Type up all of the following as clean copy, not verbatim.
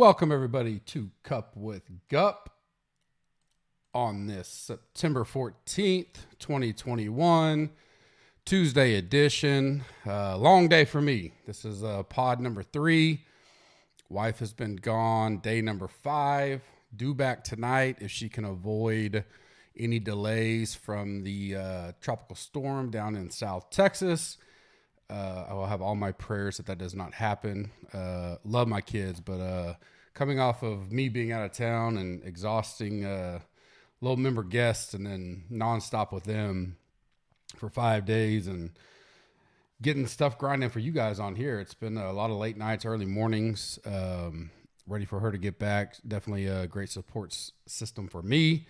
Welcome, everybody, to Cup with Gup on this September 14th, 2021, Tuesday edition. Long day for me. This is pod number 3. Wife has been gone day number 5. Due back tonight if she can avoid any delays from the tropical storm down in South Texas. I will have all my prayers that does not happen. Love my kids, but coming off of me being out of town and exhausting low member guests and then nonstop with them for 5 days and getting stuff grinding for you guys on here. It's been a lot of late nights, early mornings, ready for her to get back. Definitely a great support system for me.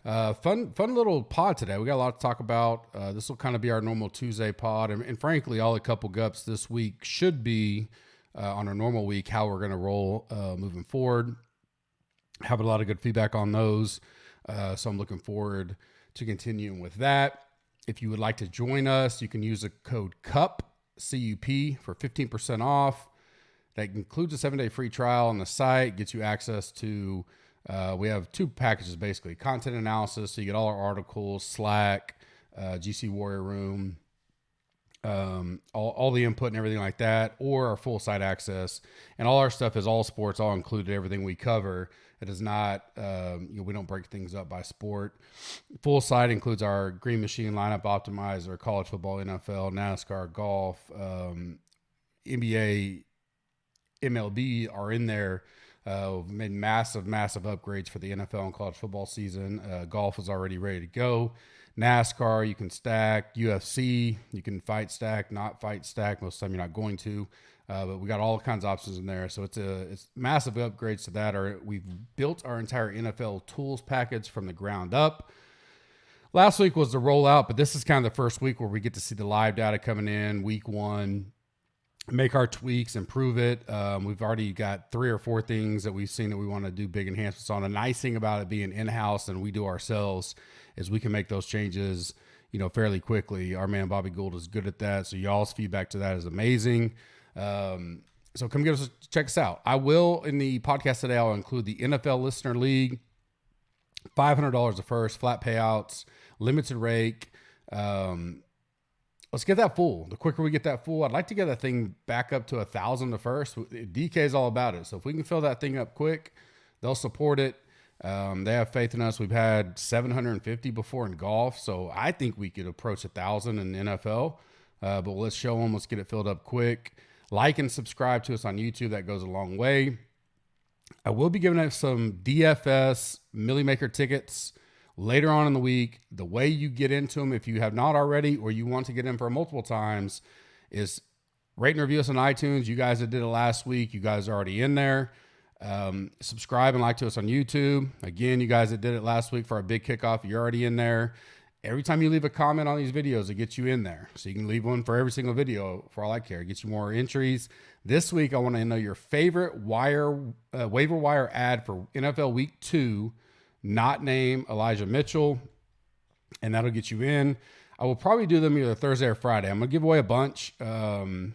Fun little pod today. We got a lot to talk about. This will kind of be our normal Tuesday pod. And frankly, all the couple gups this week should be on a normal week, how we're going to roll moving forward. Have a lot of good feedback on those. So I'm looking forward to continuing with that. If you would like to join us, you can use the code CUP, C-U-P, for 15% off. That includes a 7-day free trial on the site, gets you access to we have 2 packages, basically. Content analysis, so you get all our articles, Slack, GC Warrior Room, all the input and everything like that, or our full site access. And all our stuff is all sports, all included, everything we cover. It is not, we don't break things up by sport. Full site includes our Green Machine lineup optimizer, college football, NFL, NASCAR, golf, NBA, MLB are in there. We've made massive upgrades for the NFL and college football season. Golf is already ready to go. NASCAR, you can stack. UFC, you can fight stack, not fight stack. Most of the time you're not going to. But we got all kinds of options in there. So it's massive upgrades to that. We've built our entire NFL tools package from the ground up. Last week was the rollout, but this is kind of the first week where we get to see the live data coming in week 1. Make our tweaks, improve it. We've already got 3 or 4 things that we've seen that we want to do big enhancements on. The nice thing about it being in-house and we do ourselves is we can make those changes, fairly quickly. Our man Bobby Gould is good at that. So y'all's feedback to that is amazing. So come check us out. I will, in the podcast today, I'll include the NFL Listener League, $500 the first, flat payouts, limited rake. Let's get that full. The quicker we get that full, I'd like to get that thing back up to 1,000 the first. DK is all about it. So if we can fill that thing up quick, they'll support it. They have faith in us. We've had 750 before in golf. So I think we could approach 1,000 in the NFL. But let's show them. Let's get it filled up quick. Like and subscribe to us on YouTube. That goes a long way. I will be giving out some DFS Millie Maker tickets later on in the week. The way you get into them, if you have not already or you want to get in for multiple times, is rate and review us on iTunes. You guys that did it last week, you guys are already in there. Subscribe and like to us on YouTube. Again, you guys that did it last week for our big kickoff, you're already in there. Every time you leave a comment on these videos, it gets you in there. So you can leave one for every single video for all I care. It gets you more entries. This week, I want to know your favorite waiver wire ad for NFL Week 2, not name Elijah Mitchell, and that'll get you in. I will probably do them either Thursday or Friday. I'm going to give away a bunch. For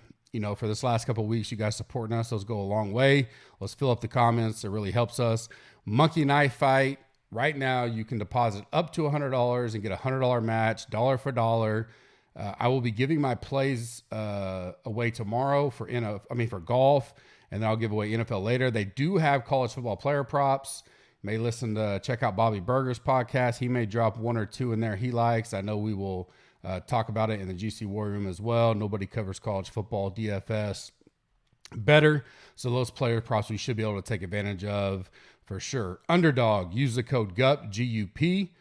this last couple of weeks, you guys supporting us. Those go a long way. Let's fill up the comments. It really helps us. Monkey Knife Fight. Right now, you can deposit up to $100 and get a $100 match, dollar for dollar. I will be giving my plays away tomorrow for golf, and then I'll give away NFL later. They do have college football player props. May check out Bobby Berger's podcast. He may drop 1 or 2 in there he likes. I know we will talk about it in the GC Warrior Room as well. Nobody covers college football DFS better. So those player props we should be able to take advantage of for sure. Underdog, use the code GUP, G-U-P,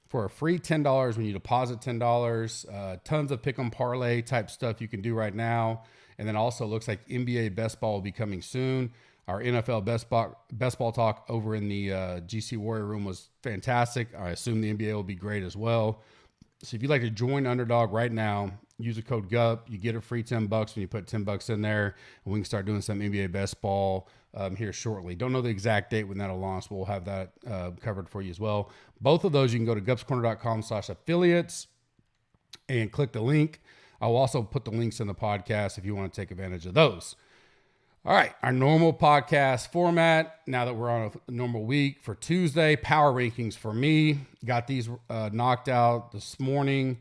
for a free $10 when you deposit $10. Tons of pick 'em parlay type stuff you can do right now. And then also looks like NBA best ball will be coming soon. Our NFL best ball talk over in the GC Warrior Room was fantastic. I assume the NBA will be great as well. So if you'd like to join Underdog right now, use the code GUP. You get a free $10 when you put $10 in there, and we can start doing some NBA best ball here shortly. Don't know the exact date when that'll launch, but we'll have that covered for you as well. Both of those, you can go to gupscorner.com/affiliates and click the link. I'll also put the links in the podcast if you want to take advantage of those. All right, our normal podcast format. Now that we're on a normal week, for Tuesday, power rankings for me. Got these knocked out this morning.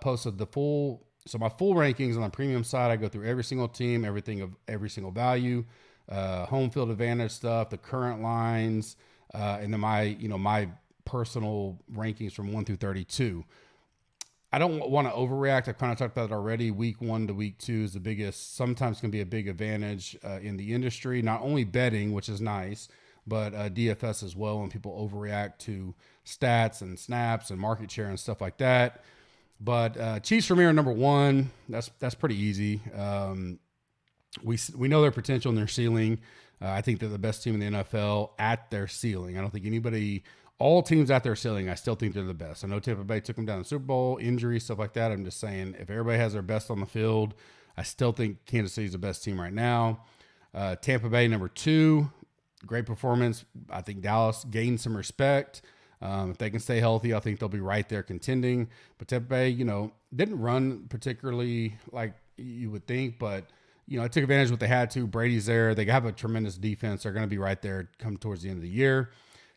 Posted the full. So my full rankings on the premium side, I go through every single team, everything of every single value, home field advantage stuff, the current lines, and then my personal rankings from 1 through 32. I don't want to overreact. I kind of talked about it already. Week 1 to week 2 is the biggest, sometimes can be a big advantage in the industry. Not only betting, which is nice, but DFS as well when people overreact to stats and snaps and market share and stuff like that. But Chiefs for me are number 1. That's pretty easy. We know their potential and their ceiling. I think they're the best team in the NFL at their ceiling. I don't think all teams at their ceiling, I still think they're the best. I know Tampa Bay took them down the Super Bowl, injuries, stuff like that. I'm just saying, if everybody has their best on the field, I still think Kansas City's the best team right now. Tampa Bay, number 2, great performance. I think Dallas gained some respect. If they can stay healthy, I think they'll be right there contending. But Tampa Bay, didn't run particularly like you would think, but I took advantage of what they had to. Brady's there. They have a tremendous defense. They're going to be right there come towards the end of the year.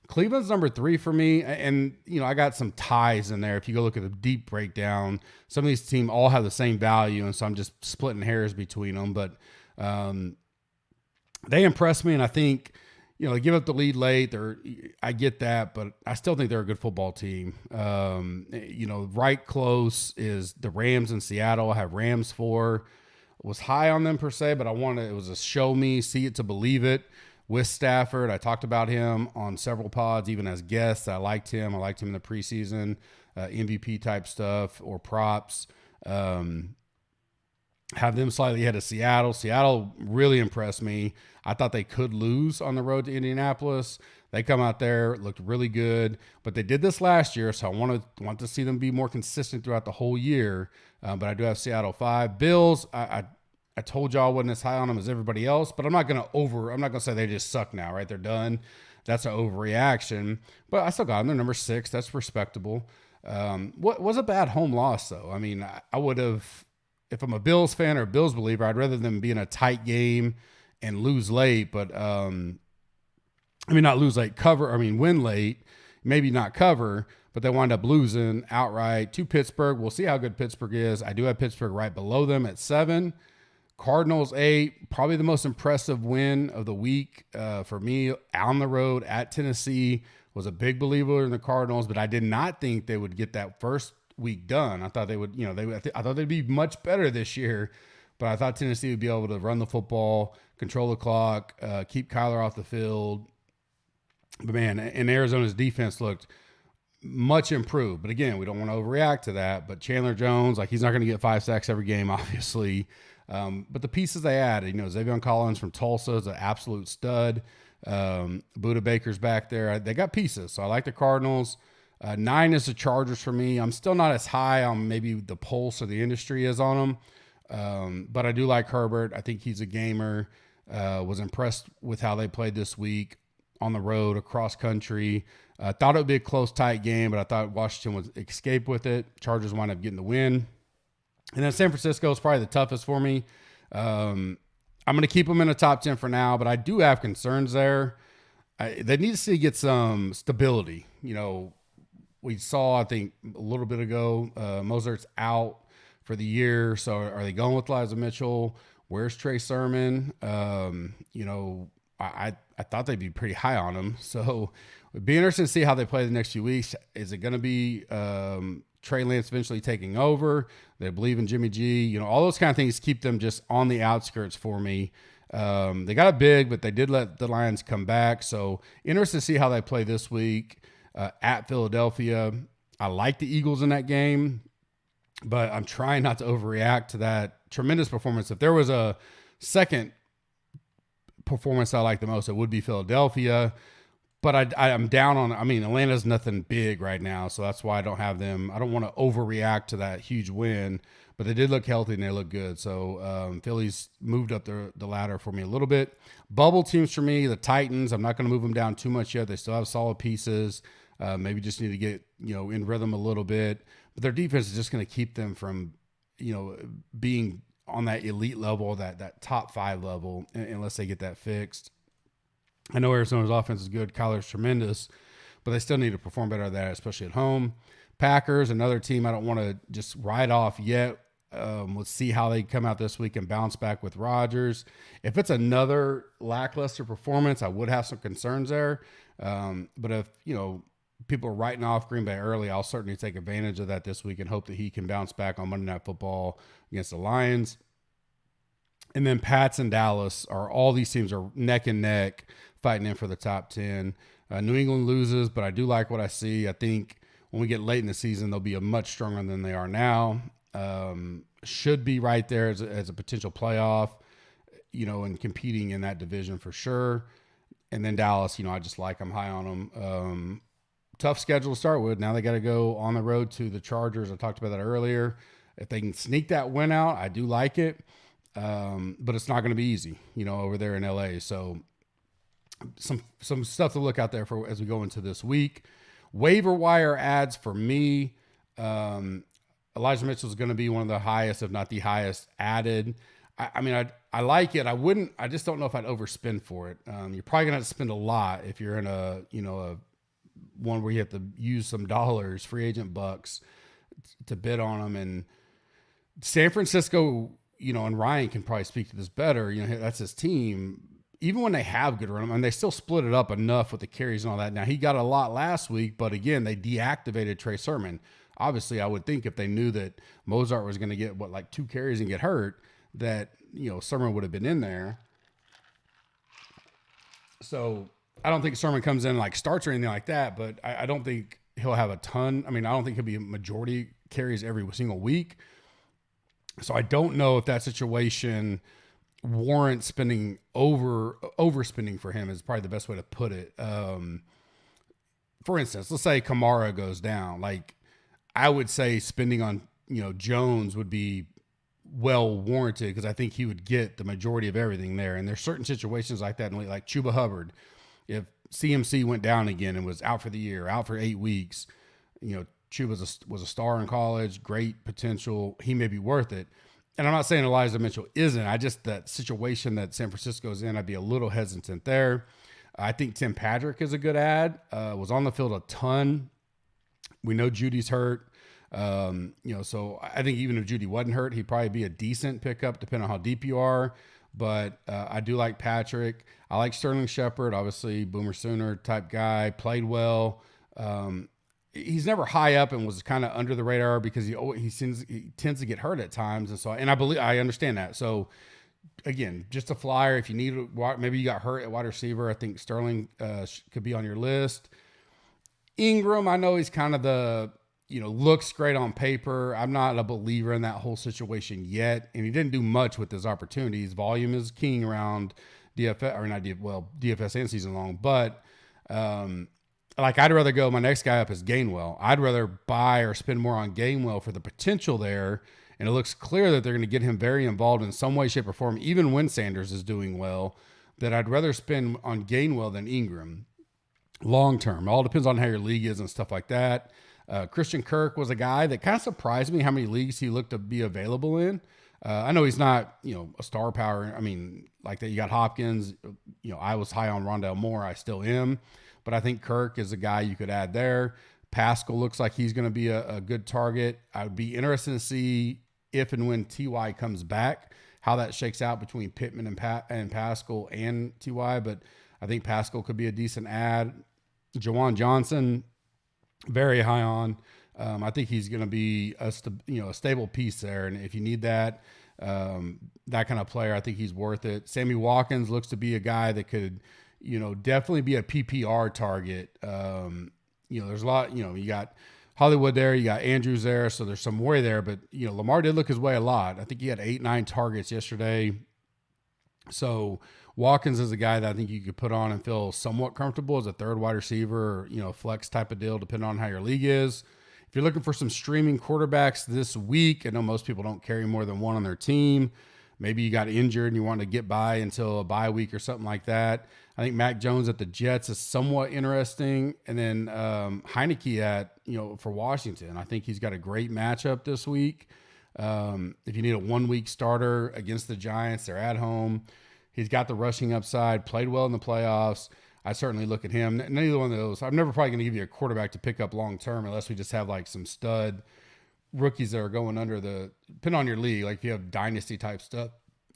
Cleveland's number 3 for me. And, I got some ties in there. If you go look at the deep breakdown, some of these teams all have the same value. And so I'm just splitting hairs between them. But they impressed me. And I think, they give up the lead late. I get that, but I still think they're a good football team. Right close is the Rams in Seattle. I have Rams 4. Was high on them per se, but it was a show me, see it to believe it. With Stafford, I talked about him on several pods, even as guests. I liked him. I liked him in the preseason, MVP type stuff or props. Have them slightly ahead of Seattle. Seattle really impressed me. I thought they could lose on the road to Indianapolis. They come out there, looked really good, but they did this last year, so I want to see them be more consistent throughout the whole year. But I do have Seattle 5. Bills, I told y'all I wasn't as high on them as everybody else, but I'm not going to say they just suck now, right? They're done. That's an overreaction, but I still got them. They're number 6. That's respectable. What was a bad home loss though? I mean, I would have, if I'm a Bills fan or a Bills believer, I'd rather them be in a tight game and lose late, but, not lose late, win late, maybe not cover, but they wind up losing outright to Pittsburgh. We'll see how good Pittsburgh is. I do have Pittsburgh right below them at 7. Cardinals 8, probably the most impressive win of the week for me on the road at Tennessee. Was a big believer in the Cardinals, but I did not think they would get that first week done. I thought they would, I thought they'd be much better this year, but I thought Tennessee would be able to run the football, control the clock, keep Kyler off the field. But man, and Arizona's defense looked much improved. But again, we don't want to overreact to that. But Chandler Jones, he's not going to get 5 sacks every game, obviously. But the pieces they added, Xavier Collins from Tulsa is an absolute stud. Buda Baker's back there. They got pieces. So I like the Cardinals. 9 is the Chargers for me. I'm still not as high on maybe the pulse of the industry as on them. But I do like Herbert. I think he's a gamer. Was impressed with how they played this week on the road, across country. Thought it would be a close, tight game, but I thought Washington would escape with it. Chargers wind up getting the win. And then San Francisco is probably the toughest for me. I'm going to keep them in the top 10 for now, but I do have concerns there. They need to see get some stability. We saw, I think, a little bit ago, Mozart's out for the year. So are they going with Liza Mitchell? Where's Trey Sermon? I thought they'd be pretty high on him. So it'd be interesting to see how they play the next few weeks. Is it going to be Trey Lance eventually taking over? They believe in Jimmy G. All those kind of things keep them just on the outskirts for me. They got it big, but they did let the Lions come back. So interested to see how they play this week at Philadelphia. I like the Eagles in that game, but I'm trying not to overreact to that tremendous performance. If there was a second performance I like the most, it would be Philadelphia. But I'm down on, Atlanta's nothing big right now, so that's why I don't have them. I don't want to overreact to that huge win, but they did look healthy and they look good. So Philly's moved up the ladder for me a little bit. Bubble teams for me, the Titans, I'm not going to move them down too much yet. They still have solid pieces. Maybe just need to get, in rhythm a little bit. But their defense is just going to keep them from, being on that elite level, that top 5 level, unless they get that fixed. I know Arizona's offense is good. Kyler's tremendous, but they still need to perform better at that, especially at home. Packers, another team I don't want to just write off yet. Let's see how they come out this week and bounce back with Rodgers. If it's another lackluster performance, I would have some concerns there. But if, people are writing off Green Bay early, I'll certainly take advantage of that this week and hope that he can bounce back on Monday Night Football against the Lions. And then Pats and Dallas all these teams are neck and neck fighting in for the top 10. New England loses, but I do like what I see. I think when we get late in the season, they'll be a much stronger than they are now. Should be right there as a potential playoff, and competing in that division for sure. And then Dallas, I just like I'm high on them. Tough schedule to start with. Now they got to go on the road to the Chargers. I talked about that earlier. If they can sneak that win out, I do like it. But it's not going to be easy, over there in LA. So some stuff to look out there for as we go into this week. Waiver wire ads for me. Elijah Mitchell is going to be one of the highest, if not the highest, added. I like it. I just don't know if I'd overspend for it. You're probably going to have to spend a lot if you're in a one where you have to use some dollars, free agent bucks, to bid on them. And San Francisco, and Ryan can probably speak to this better. That's his team. Even when they have good run, they still split it up enough with the carries and all that. Now, he got a lot last week, but again, they deactivated Trey Sermon. Obviously, I would think if they knew that Mozart was going to get, 2 carries and get hurt, that, Sermon would have been in there. So I don't think Sermon comes in starts or anything like that, but I don't think he'll have a ton. I don't think he'll be a majority carries every single week. So I don't know if that situation warrants spending overspending for him is probably the best way to put it. For instance, let's say Kamara goes down. I would say spending on, Jones would be well warranted because I think he would get the majority of everything there. And there's certain situations like that, like Chuba Hubbard. If CMC went down again and was out for the year, out for 8 weeks, Chuba was a star in college, great potential. He may be worth it. And I'm not saying Elijah Mitchell isn't. That situation that San Francisco's in, I'd be a little hesitant there. I think Tim Patrick is a good ad. Was on the field a ton. We know Judy's hurt. So I think even if Judy wasn't hurt, he'd probably be a decent pickup depending on how deep you are. But I do like Patrick. I like Sterling Shepard, obviously Boomer Sooner type guy, played well. He's never high up and was kind of under the radar because he tends to get hurt at times. And I understand that. So again, just a flyer. If you need, maybe you got hurt at wide receiver, I think Sterling could be on your list. Ingram, I know he's kind of the, looks great on paper. I'm not a believer in that whole situation yet. And he didn't do much with his opportunities. Volume is king around DFS and season long. But I'd rather go, my next guy up is Gainwell. I'd rather buy or spend more on Gainwell for the potential there. And it looks clear that they're going to get him very involved in some way, shape, or form, even when Sanders is doing well, that I'd rather spend on Gainwell than Ingram long term. All depends on how your league is and stuff like that. Christian Kirk was a guy that kind of surprised me how many leagues he looked to be available in. I know he's not, a star power. Like that, you got Hopkins. I was high on Rondale Moore. I still am. But I think Kirk is a guy you could add there. Pascal looks like he's going to be a good target. I would be interested to see if and when T.Y. comes back, how that shakes out between Pittman and Pascal and T.Y. But I think Pascal could be a decent add. Jawan Johnson, very high on. I think he's going to be a stable piece there. And if you need that kind of player, I think he's worth it. Sammy Watkins looks to be a guy that could, definitely be a PPR target. There's a lot, you got Hollywood there, you got Andrews there, so there's some worry there. But, Lamar did look his way a lot. I think he had 8-9 targets yesterday. So Watkins is a guy that I think you could put on and feel somewhat comfortable as a third wide receiver or, flex type of deal, depending on how your league is. If you're looking for some streaming quarterbacks this week, I know most people don't carry more than one on their team. Maybe you got injured and you want to get by until a bye week or something like that. I think Mac Jones at the Jets is somewhat interesting. And then Heineke for Washington. I think he's got a great matchup this week. If you need a 1 week starter against the Giants, they're at home. He's got the rushing upside, played well in the playoffs. I certainly look at him. Neither one of those. I'm never probably going to give you a quarterback to pick up long term unless we just have like some stud rookies that are going under the, depending on your league, like if you have dynasty type stuff.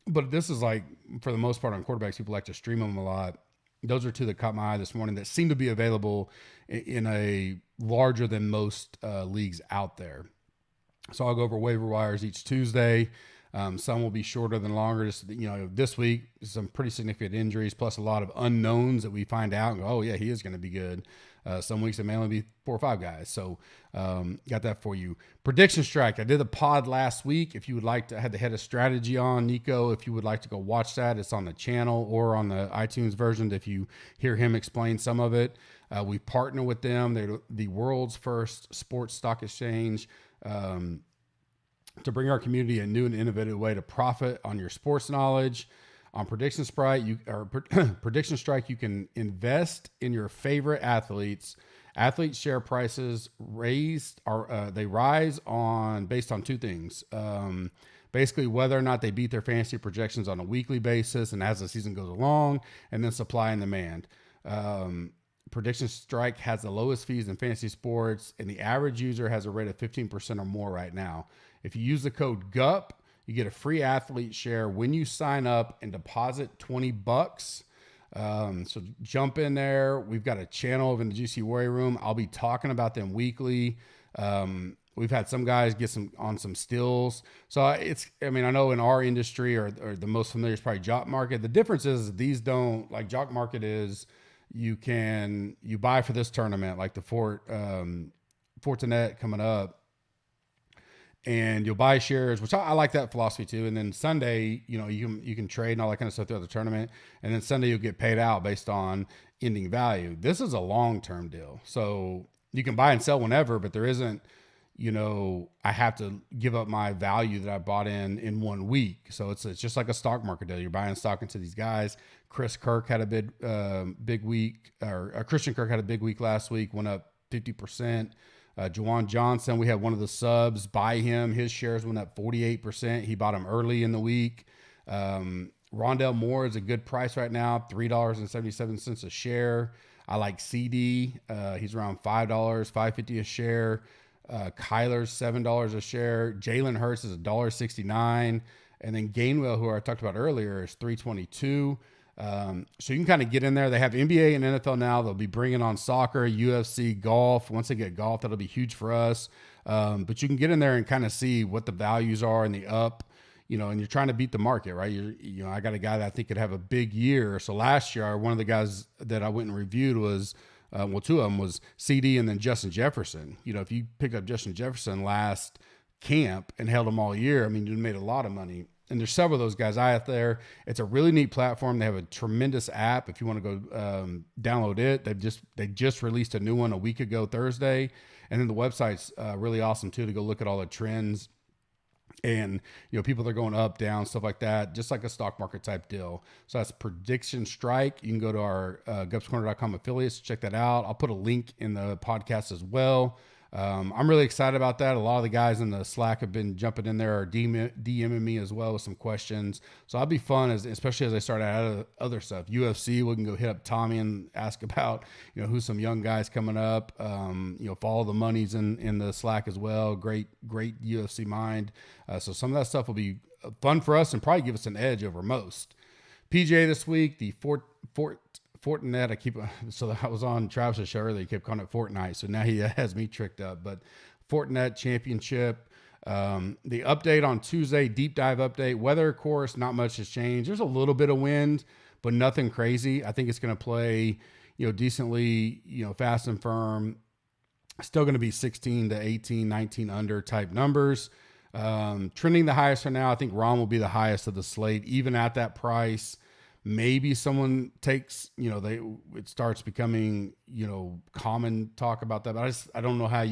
But this is like, for the most part on quarterbacks, people like to stream them a lot. Those are two that caught my eye this morning that seem to be available in a larger than most leagues out there. So I'll go over waiver wires each Tuesday. Some will be shorter than longer. Just, this week, some pretty significant injuries, plus a lot of unknowns that we find out and go, oh yeah, he is going to be good. Some weeks it may only be 4 or 5 guys. So got that for you. Prediction Strike. I did the pod last week. If you would like to, I had the head of strategy on, Nico. If you would like to go watch that, it's on the channel or on the iTunes version. If you hear him explain some of it, we partner with them. They're the world's first sports stock exchange. To bring our community a new and innovative way to profit on your sports knowledge. On Prediction Strike, Prediction Strike, you can invest in your favorite athletes. Athlete share prices rise on based on 2 things. Basically, whether or not they beat their fantasy projections on a weekly basis, and as the season goes along, and then supply and demand. Prediction Strike has the lowest fees in fantasy sports, and the average user has a rate of 15% or more right now. If you use the code GUP, you get a free athlete share when you sign up and deposit $20. So jump in there. We've got a channel in the GC Warrior Room. I'll be talking about them weekly. We've had some guys get on some stills. So I know in our industry or the most familiar is probably Jock Market. The difference is these don't, like Jock Market is, you buy for this tournament, like the Fortinet coming up, and you'll buy shares, which I like that philosophy too. And then Sunday, you can trade and all that kind of stuff throughout the tournament. And then Sunday you'll get paid out based on ending value. This is a long-term deal. So you can buy and sell whenever, but there isn't, I have to give up my value that I bought in 1 week. So it's just like a stock market deal. You're buying stock into these guys. Kirk had a big week, or Christian Kirk had a big week last week, went up 50%. Juwan Johnson, we had one of the subs buy him. His shares went up 48%. He bought him early in the week. Rondell Moore is a good price right now, $3.77 a share. I like CD. He's around $5, $5.50 a share. Kyler's $7 a share. Jalen Hurts is $1.69. And then Gainwell, who I talked about earlier, is $3.22. So you can kind of get in there. They have NBA and NFL now. They'll be bringing on soccer, UFC, golf. Once they get golf, that'll be huge for us. But you can get in there and kind of see what the values are in the up, and you're trying to beat the market, right? I got a guy that I think could have a big year. So last year, one of the guys that I went and reviewed was, 2 of them was CD and then Justin Jefferson. If you picked up Justin Jefferson last camp and held him all year, you made a lot of money. And there's several of those guys out there. It's a really neat platform. They have a tremendous app. If you want to go download it, they just released a new one a week ago Thursday, and then the website's really awesome too to go look at all the trends and people that are going up, down, stuff like that, just like a stock market type deal. So that's Prediction Strike. You can go to our gupscorner.com affiliates, check that out. I'll put a link in the podcast as well. I'm really excited about that. A lot of the guys in the Slack have been jumping in there or DMing me as well with some questions. So I'll be fun, especially as I start out of other stuff. UFC, we can go hit up Tommy and ask about, who's some young guys coming up. Follow the monies in the Slack as well. Great UFC mind. So some of that stuff will be fun for us and probably give us an edge over most. PGA this week, the Fortinet, so I was on Travis's show earlier. He kept calling it Fortnite, so now he has me tricked up. But Fortinet Championship, the update on Tuesday, deep dive update. Weather course, not much has changed. There's a little bit of wind, but nothing crazy. I think it's going to play, decently, fast and firm. Still going to be 16 to 18, 19 under type numbers. Trending the highest for now. I think Rom will be the highest of the slate, even at that price. Maybe someone takes, it starts becoming, common talk about that. But I don't know how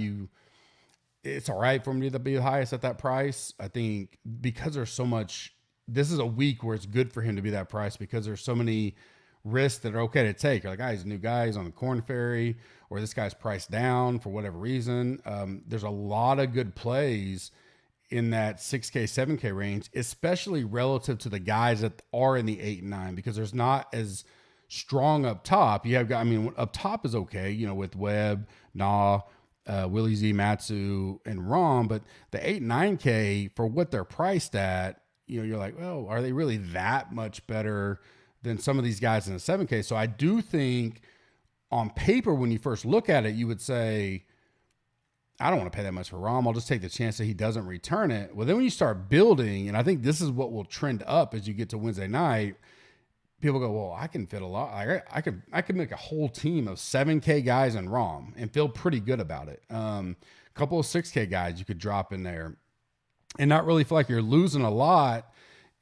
it's all right for me to be the highest at that price. I think because there's so much, this is a week where it's good for him to be that price because there's so many risks that are okay to take. Like, he's a new guy, he's on the Corn Ferry, or this guy's priced down for whatever reason. There's a lot of good plays in that 6K, 7K range, especially relative to the guys that are in the 8 and 9, because there's not as strong up top. You have got, I mean, up top is okay, you know, with Webb, Willie Z, Matsu, and Rom, but the 8 and 9K for what they're priced at, you know, you're like, well, are they really that much better than some of these guys in the 7K? So I do think on paper, when you first look at it, you would say, I don't want to pay that much for Rom. I'll just take the chance that he doesn't return it. Well, then when you start building, and I think this is what will trend up as you get to Wednesday night, people go, well, I can fit a lot. I could make a whole team of 7K guys in Rom and feel pretty good about it. A couple of 6K guys you could drop in there and not really feel like you're losing a lot.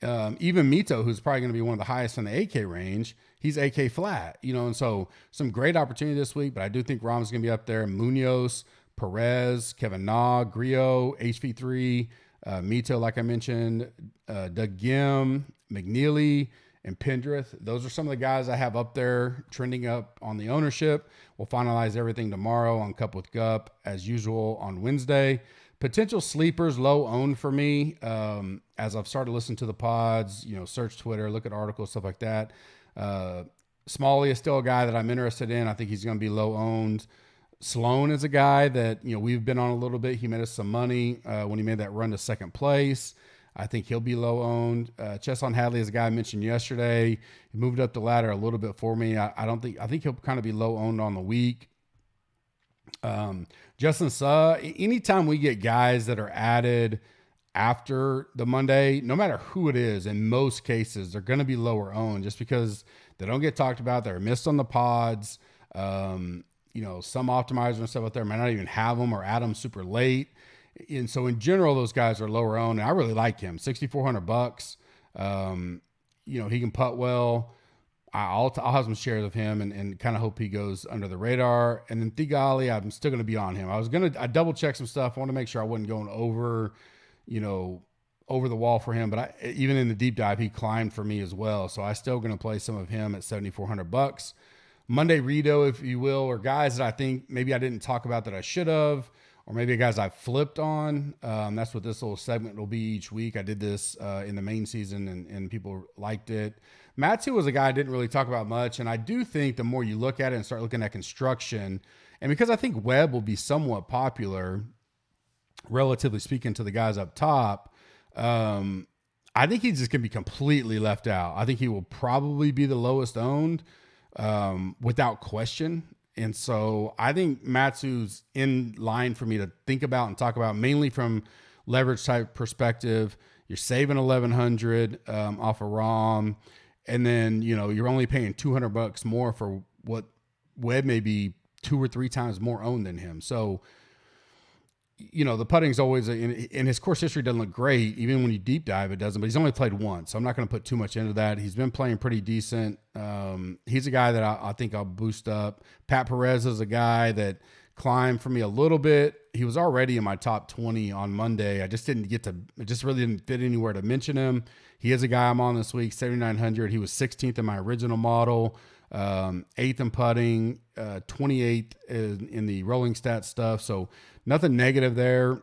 Even Mito, who's probably going to be one of the highest in the 8K range, he's 8K flat, you know, and so some great opportunity this week, but I do think Rom's going to be up there. Munoz, Perez, Kevin Na, Grillo, HV3, Mito, like I mentioned, Doug Gim, McNeely, and Pendrith. Those are some of the guys I have up there trending up on the ownership. We'll finalize everything tomorrow on Cup with Gup, as usual, on Wednesday. Potential sleepers, low owned for me. As I've started listening to the pods, you know, search Twitter, look at articles, stuff like that. Smalley is still a guy that I'm interested in. I think he's going to be low owned. Sloan is a guy that, you know, we've been on a little bit. He made us some money when he made that run to second place. I think he'll be low owned. Chesson Hadley is a guy I mentioned yesterday. He moved up the ladder a little bit for me. I think he'll kind of be low owned on the week. Justin Suh, anytime we get guys that are added after the Monday, no matter who it is, in most cases, they're going to be lower owned just because they don't get talked about. They're missed on the pods. You know, some optimizers and stuff out there might not even have them or add them super late. And so in general, those guys are lower owned. And I really like him. $6,400. You know, he can putt well. I'll have some shares of him and kind of hope he goes under the radar. And then Thigali, I'm still going to be on him. I double check some stuff. I want to make sure I wasn't going over the wall for him. But even in the deep dive, he climbed for me as well. So I still going to play some of him at $7,400. Monday Rito, if you will, or guys that I think maybe I didn't talk about that I should have, or maybe guys I flipped on. That's what this little segment will be each week. I did this in the main season and people liked it. Matsu was a guy I didn't really talk about much. And I do think the more you look at it and start looking at construction, and because I think Webb will be somewhat popular, relatively speaking, to the guys up top, I think he's just going to be completely left out. I think he will probably be the lowest owned without question. And so I think Matsu's in line for me to think about and talk about, mainly from leverage type perspective. You're saving $1,100 off of ROM. And then, you know, you're only paying $200 more for what Webb may be 2 or 3 times more owned than him. So, you know, the putting's always, in his course history doesn't look great. Even when you deep dive, it doesn't, but he's only played once. So I'm not going to put too much into that. He's been playing pretty decent. He's a guy that I think I'll boost up. Pat Perez is a guy that climbed for me a little bit. He was already in my top 20 on Monday. It just really didn't fit anywhere to mention him. He is a guy I'm on this week, 7,900. He was 16th in my original model, 8th in putting, 28th in the rolling stat stuff. So nothing negative there.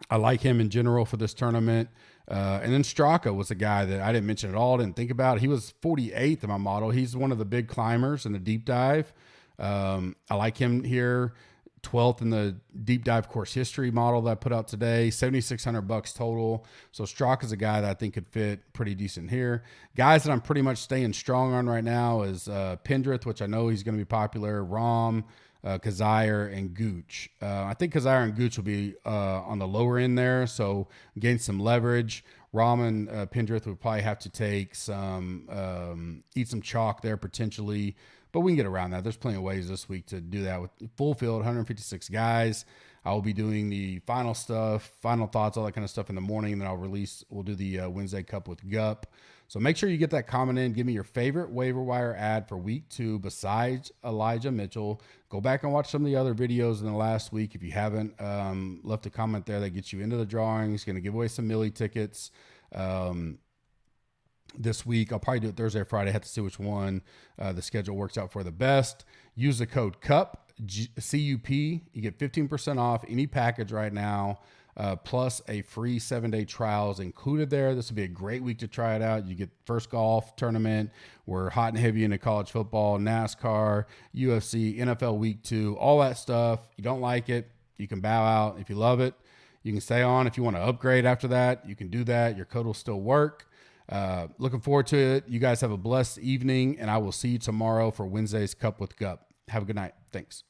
I like him in general for this tournament. And then Straka was a guy that I didn't mention at all, didn't think about. He was 48th in my model. He's one of the big climbers in the deep dive. I like him here. 12th in the deep dive course history model that I put out today, $7,600 total. So Straka is a guy that I think could fit pretty decent here. Guys that I'm pretty much staying strong on right now is Pendrith, which I know he's going to be popular, Rom, Kazire, and Gooch. I think Kazire and Gooch will be on the lower end there, so gain some leverage. Rom and Pendrith would probably have to take some, eat some chalk there potentially, but we can get around that. There's plenty of ways this week to do that with full field, 156 guys. I will be doing the final stuff, final thoughts, all that kind of stuff in the morning, and then we'll do the Wednesday Cup with Gup. So make sure you get that comment in. Give me your favorite waiver wire ad for week 2 besides Elijah Mitchell. Go back and watch some of the other videos in the last week. If you haven't left a comment there, that gets you into the drawings. Going to give away some Millie tickets this week. I'll probably do it Thursday or Friday. I have to see which one the schedule works out for the best. Use the code CUP, CUP. You get 15% off any package right now. plus a free 7-day trials included there. This will be a great week to try it out. You get first golf tournament. We're hot and heavy into college football, NASCAR, UFC, NFL week 2, all that stuff. You don't like it, you can bow out. If you love it, you can stay on. If you want to upgrade after that, you can do that. Your code will still work. Looking forward to it. You guys have a blessed evening, and I will see you tomorrow for Wednesday's Cup with Gup. Have a good night. Thanks.